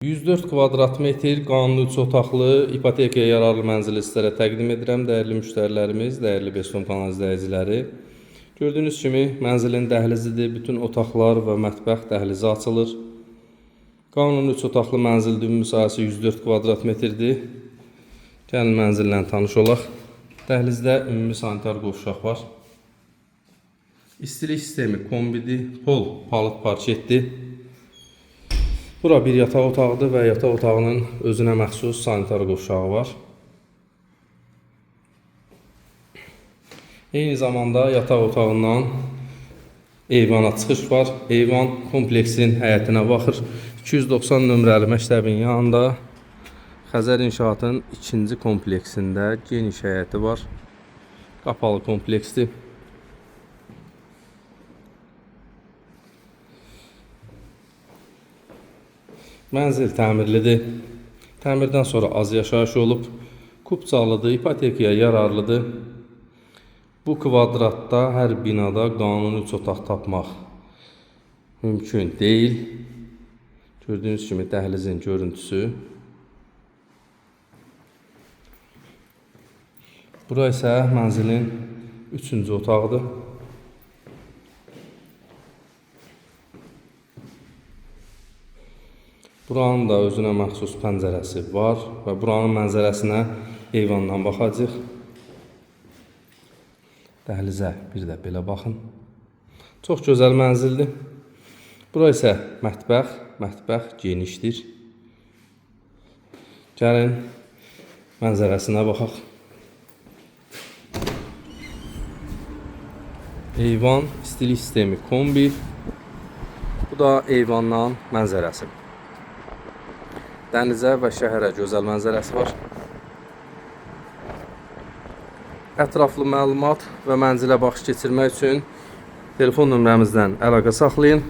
104 kvadrat metr qanuni 3 otaqlı ipotekaya yararlı mənzili sizlərə təqdim edirəm. Dəyərli müştərilərimiz, dəyərli Bestom kanal izləyiciləri. Gördüyünüz kimi mənzilin dəhlizidir. Bütün otaqlar və mətbəx dəhlizi açılır. Qanuni 3 otaqlı mənzildir. Ümumi sahəsi 104 kvadrat metrdir. Gəlin mənzillə tanış olaq. Dəhlizdə ümumi sanitar qovşaq var. İstilik sistemi kombidir. Palıd parketdir. Bura bir yataq otağıdır və yataq otağının özünə məxsus sanitar qovşağı var. Eyni zamanda yataq otağından eyvana çıxış var. Eyvan kompleksin həyətinə baxır. 290 nömrəli məktəbin yanında Xəzər İnşaatın ikinci kompleksində geniş həyəti var. Qapalı kompleksdir. Mənzil təmirlidir. Təmirdən sonra az yaşayış olub. Kubcalıdır, ipotekaya yararlıdır. Bu kvadratda hər binada qanuni 3 otaq tapmaq mümkün deyil. Gördüyünüz kimi dəhlizin görüntüsü. Bura isə mənzilin 3-cü otağıdır. Buranın da özünə məxsus pəncərəsi var və buranın mənzərəsinə eyvandan baxacaq. Dəhlizə bir də belə baxın. Çox gözəl mənzildir. Bura isə mətbəx. Mətbəx genişdir. Gəlin mənzərəsinə baxaq. Eyvan, istilik sistemi kombi. Bu da eyvandan mənzərəsi. Dənizə və şəhərə gözəl mənzərəsi var. Ətraflı məlumat və mənzilə baxış keçirmək üçün telefon nömrəmizdən əlaqə saxlayın.